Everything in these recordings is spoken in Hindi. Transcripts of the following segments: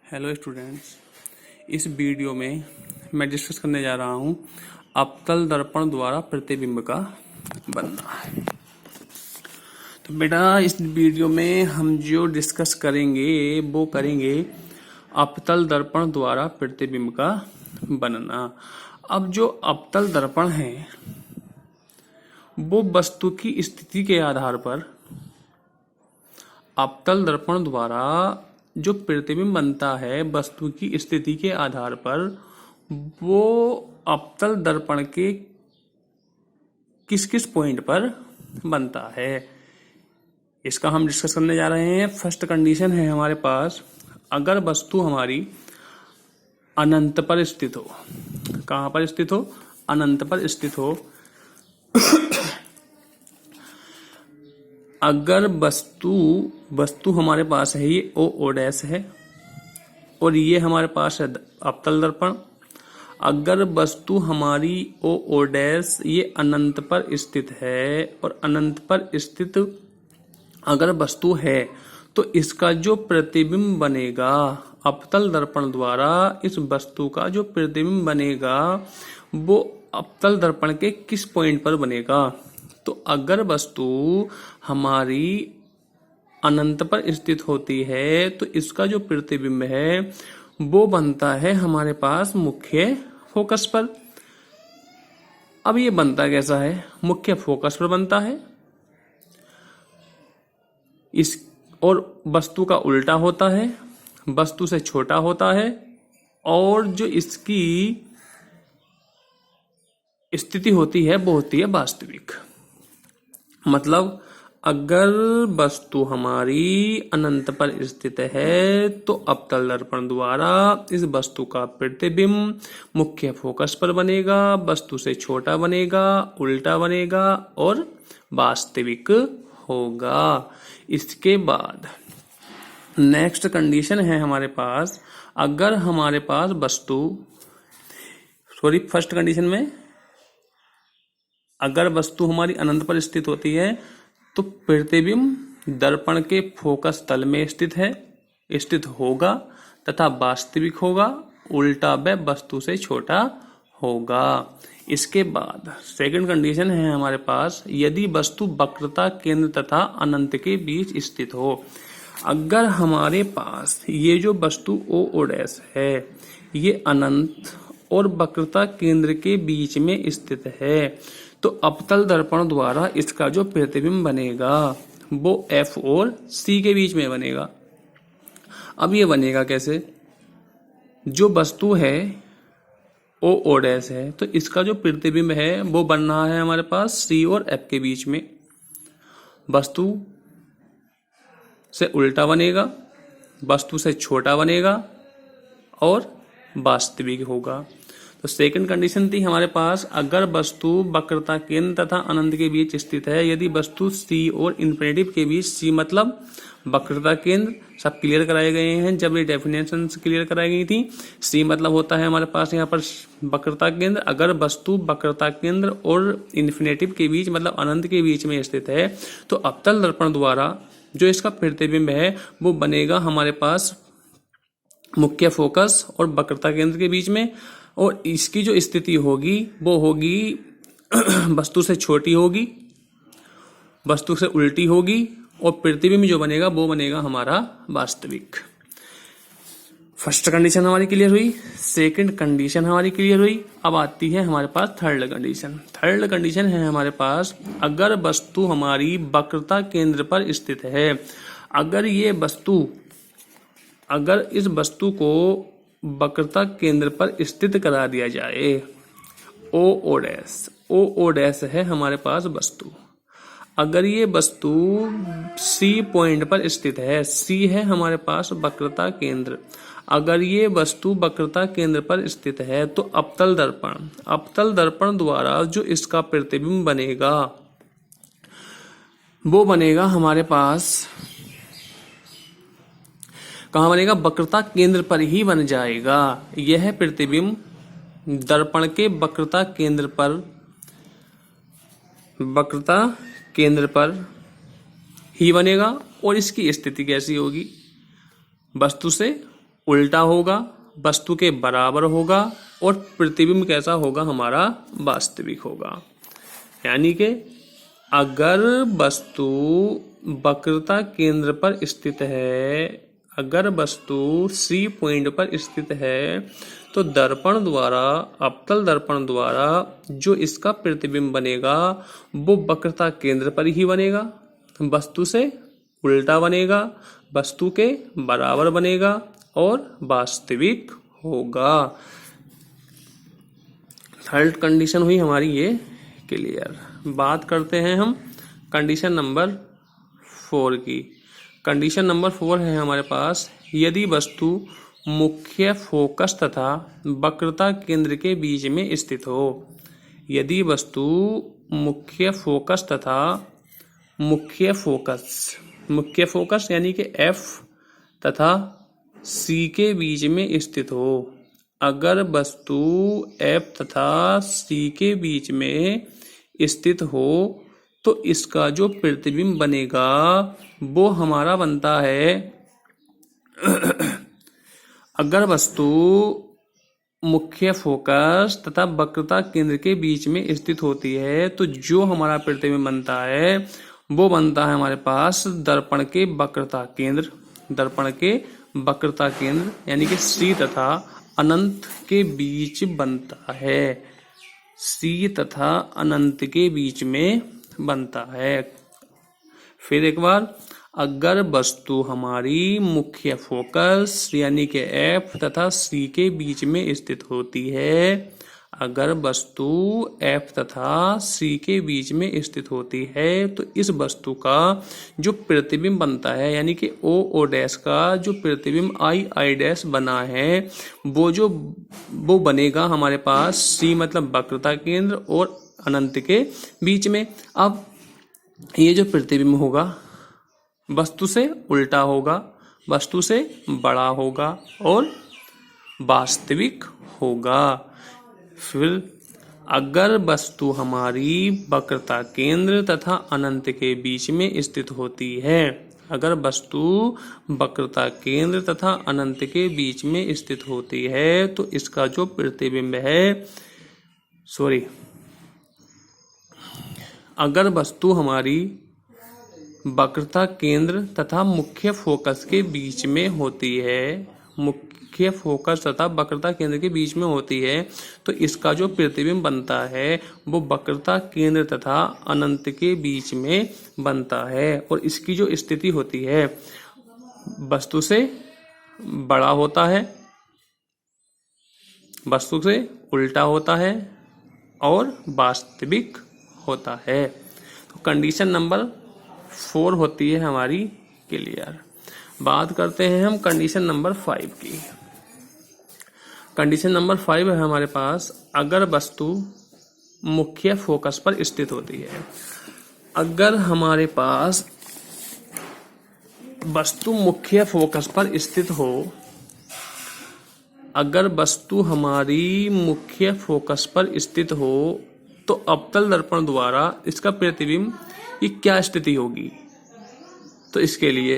हेलो स्टूडेंट्स, इस वीडियो में मैं डिस्कस करने जा रहा हूँ अवतल दर्पण द्वारा प्रतिबिंब का बनना। तो बेटा, इस वीडियो में हम जो डिस्कस करेंगे वो करेंगे अवतल दर्पण द्वारा प्रतिबिंब का बनना। अब जो अवतल दर्पण है वो वस्तु की स्थिति के आधार पर अवतल दर्पण द्वारा जो प्रतिबिंब बनता है वस्तु की स्थिति के आधार पर वो अवतल दर्पण के किस किस पॉइंट पर बनता है, इसका हम डिस्कस करने जा रहे हैं। फर्स्ट कंडीशन है हमारे पास, अगर वस्तु हमारी अनंत पर स्थित हो। कहाँ पर स्थित हो? अनंत पर स्थित हो। अगर वस्तु हमारे पास है, ये ओ डैश है और ये हमारे पास है अवतल दर्पण। अगर वस्तु हमारी ओ डैश ये अनंत पर स्थित है और अनंत पर स्थित अगर वस्तु है तो इसका जो प्रतिबिंब बनेगा अवतल दर्पण द्वारा, इस वस्तु का जो प्रतिबिंब बनेगा वो अवतल दर्पण के किस पॉइंट पर बनेगा? तो अगर वस्तु हमारी अनंत पर स्थित होती है तो इसका जो प्रतिबिंब है वो बनता है हमारे पास मुख्य फोकस पर। अब ये बनता कैसा है? मुख्य फोकस पर बनता है। इस और वस्तु का उल्टा होता है, वस्तु से छोटा होता है और जो इसकी स्थिति होती है वो होती है वास्तविक। मतलब अगर वस्तु हमारी अनंत पर स्थित है तो अवतल दर्पण द्वारा इस वस्तु का प्रतिबिंब मुख्य फोकस पर बनेगा, वस्तु से छोटा बनेगा, उल्टा बनेगा और वास्तविक होगा। इसके बाद नेक्स्ट कंडीशन है हमारे पास, अगर हमारे पास फर्स्ट कंडीशन में अगर वस्तु हमारी अनंत पर स्थित होती है तो प्रतिबिंब दर्पण के फोकस तल में स्थित होगा तथा वास्तविक होगा, उल्टा व वस्तु से छोटा होगा। इसके बाद सेकंड कंडीशन है हमारे पास, यदि वस्तु वक्रता केंद्र तथा अनंत के बीच स्थित हो। अगर हमारे पास ये जो वस्तु ओ डैश है ये अनंत और वक्रता केंद्र के बीच में स्थित है तो अवतल दर्पण द्वारा इसका जो प्रतिबिंब बनेगा वो F और C के बीच में बनेगा। अब ये बनेगा कैसे? जो वस्तु है ओ डैश है तो इसका जो प्रतिबिंब है वो बन रहा है हमारे पास C और F के बीच में। वस्तु से उल्टा बनेगा, वस्तु से छोटा बनेगा और वास्तविक होगा। तो सेकंड कंडीशन थी हमारे पास, अगर वस्तु वक्रता केंद्र तथा अनंत के बीच स्थित है। यदि वस्तु C और इन्फिनिटिव के बीच, C मतलब वक्रता केंद्र, सब क्लियर कराए गए हैं जब ये डेफिनेशन क्लियर कराई गई थी। C मतलब होता है हमारे पास यहाँ पर वक्रता केंद्र। अगर वस्तु वक्रता केंद्र और इन्फिनिटिव के बीच मतलब अनंत के बीच में स्थित है तो अवतल दर्पण द्वारा जो इसका प्रतिबिंब है वो बनेगा हमारे पास मुख्य फोकस और वक्रता केंद्र के बीच में, और इसकी जो स्थिति होगी वो होगी वस्तु से छोटी होगी, वस्तु से उल्टी होगी और प्रतिबिंब जो बनेगा वो बनेगा हमारा वास्तविक। फर्स्ट कंडीशन हमारी क्लियर हुई, सेकंड कंडीशन हमारी क्लियर हुई। अब आती है हमारे पास थर्ड कंडीशन। थर्ड कंडीशन है हमारे पास, अगर वस्तु हमारी वक्रता केंद्र पर स्थित है। अगर इस वस्तु को वक्रता केंद्र पर स्थित करा दिया जाए, ओ डैश है हमारे पास वस्तु। अगर ये वस्तु C पॉइंट पर स्थित है, C है हमारे पास वक्रता केंद्र। अगर ये वस्तु वक्रता केंद्र पर स्थित है तो अवतल दर्पण द्वारा जो इसका प्रतिबिंब बनेगा वो बनेगा हमारे पास कहाँ बनेगा? वक्रता केंद्र पर ही बन जाएगा। यह प्रतिबिंब दर्पण के वक्रता केंद्र पर ही बनेगा। और इसकी स्थिति कैसी होगी? वस्तु से उल्टा होगा, वस्तु के बराबर होगा और प्रतिबिंब कैसा होगा, हमारा वास्तविक होगा। यानी कि अगर वस्तु वक्रता केंद्र पर स्थित है, अगर वस्तु सी पॉइंट पर स्थित है तो दर्पण द्वारा, अवतल दर्पण द्वारा जो इसका प्रतिबिंब बनेगा वो वक्रता केंद्र पर ही बनेगा, वस्तु से उल्टा बनेगा, वस्तु के बराबर बनेगा और वास्तविक होगा। थर्ड कंडीशन हुई हमारी ये क्लियर। बात करते हैं हम कंडीशन नंबर 4 की। कंडीशन नंबर 4 है हमारे पास, यदि वस्तु मुख्य फोकस तथा वक्रता केंद्र के बीच में स्थित हो। यदि वस्तु मुख्य फोकस तथा मुख्य फोकस यानी कि F तथा C के बीच में स्थित हो। अगर वस्तु F तथा C के बीच में स्थित हो तो इसका जो प्रतिबिंब बनेगा वो हमारा बनता है अगर वस्तु मुख्य फोकस तथा वक्रता केंद्र के बीच में स्थित होती है तो जो हमारा प्रतिबिंब बनता है वो बनता है हमारे पास दर्पण के वक्रता केंद्र, दर्पण के वक्रता केंद्र यानी कि C तथा अनंत के बीच बनता है, C तथा अनंत के बीच में बनता है। फिर एक बार, अगर वस्तु हमारी मुख्य फोकस यानी कि F तथा C के बीच में स्थित होती है, अगर वस्तु F तथा C के बीच में स्थित होती है तो इस वस्तु का जो प्रतिबिंब बनता है यानी कि O डैश का जो प्रतिबिंब I डैश बना है वो बनेगा हमारे पास C मतलब वक्रता केंद्र और अनंत के बीच में। अब ये जो प्रतिबिंब होगा वस्तु से उल्टा होगा, वस्तु से बड़ा होगा और वास्तविक होगा। फिर अगर वस्तु हमारी वक्रता केंद्र तथा अनंत के बीच में स्थित होती है, अगर वस्तु वक्रता केंद्र तथा अनंत के बीच में स्थित होती है तो इसका जो प्रतिबिंब है, अगर वस्तु हमारी वक्रता केंद्र तथा मुख्य फोकस के बीच में होती है, मुख्य फोकस तथा वक्रता केंद्र के बीच में होती है तो इसका जो प्रतिबिंब बनता है वो वक्रता केंद्र तथा अनंत के बीच में बनता है और इसकी जो स्थिति होती है वस्तु से बड़ा होता है, वस्तु से उल्टा होता है और वास्तविक होता है। तो कंडीशन नंबर 4 होती है हमारी क्लियर। बात करते हैं हम कंडीशन नंबर 5 की। कंडीशन नंबर 5 है हमारे पास, अगर वस्तु मुख्य फोकस पर स्थित होती है। अगर हमारे पास वस्तु मुख्य फोकस पर स्थित हो, अगर वस्तु हमारी मुख्य फोकस पर स्थित हो तो अवतल दर्पण द्वारा इसका प्रतिबिंब की क्या स्थिति होगी। तो इसके लिए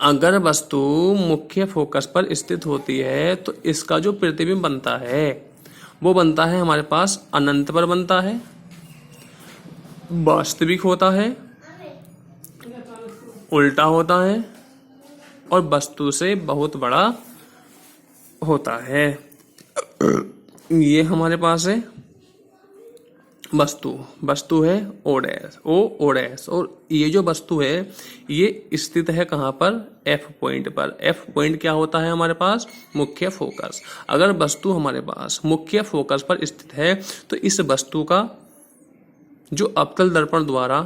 अगर वस्तु मुख्य फोकस पर स्थित होती है तो इसका जो प्रतिबिंब बनता है वो बनता है हमारे पास अनंत पर बनता है, वास्तविक होता है, उल्टा होता है और वस्तु से बहुत बड़ा होता है। ये हमारे पास है वस्तु है O डैश और ये जो वस्तु है ये स्थित है कहाँ पर, F पॉइंट पर। F पॉइंट क्या होता है हमारे पास, मुख्य फोकस। अगर वस्तु हमारे पास मुख्य फोकस पर स्थित है तो इस वस्तु का जो अवतल दर्पण द्वारा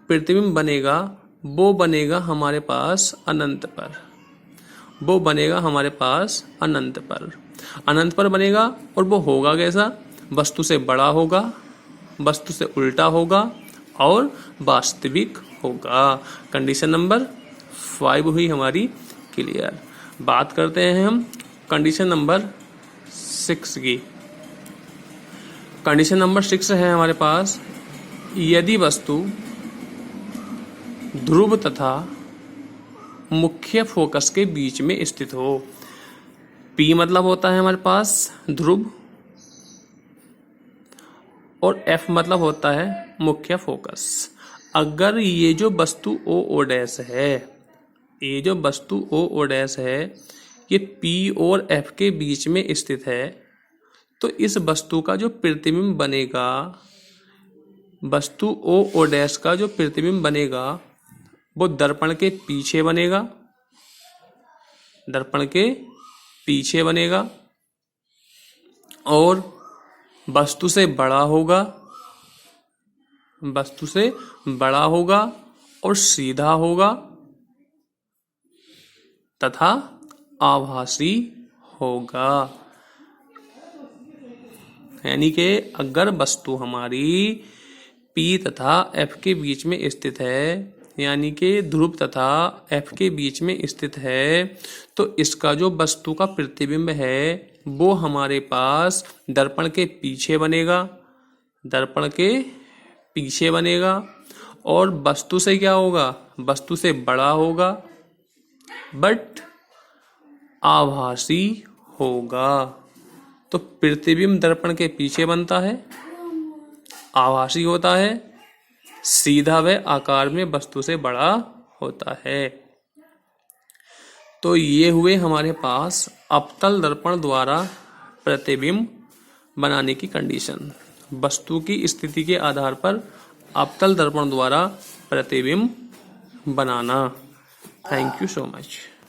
प्रतिबिंब बनेगा वो बनेगा हमारे पास अनंत पर, वो बनेगा हमारे पास अनंत पर बनेगा और वो होगा कैसा, वस्तु से बड़ा होगा, वस्तु से उल्टा होगा और वास्तविक होगा। कंडीशन नंबर 5 हुई हमारी क्लियर। बात करते हैं हम कंडीशन नंबर 6 की। कंडीशन नंबर 6 है हमारे पास, यदि वस्तु ध्रुव तथा मुख्य फोकस के बीच में स्थित हो। P मतलब होता है हमारे पास ध्रुव और F मतलब होता है मुख्य फोकस। अगर ये जो वस्तु O डैश है, ये जो वस्तु O डैश है, ये P और F के बीच में स्थित है, तो इस वस्तु का जो प्रतिबिंब बनेगा, वस्तु O डैश का जो प्रतिबिंब बनेगा वो दर्पण के पीछे बनेगा, दर्पण के पीछे बनेगा और वस्तु से बड़ा होगा, वस्तु से बड़ा होगा और सीधा होगा तथा आभासी होगा। यानी कि अगर वस्तु हमारी P तथा F के बीच में स्थित है, यानी कि ध्रुव तथा F के बीच में स्थित है, तो इसका जो वस्तु का प्रतिबिंब है वो हमारे पास दर्पण के पीछे बनेगा, दर्पण के पीछे बनेगा और वस्तु से क्या होगा, वस्तु से बड़ा होगा बट आभासी होगा। तो प्रतिबिंब दर्पण के पीछे बनता है, आभासी होता है, सीधा व आकार में वस्तु से बड़ा होता है। तो ये हुए हमारे पास अवतल दर्पण द्वारा प्रतिबिंब बनाने की कंडीशन। वस्तु की स्थिति के आधार पर अवतल दर्पण द्वारा प्रतिबिंब बनाना। Thank you so much.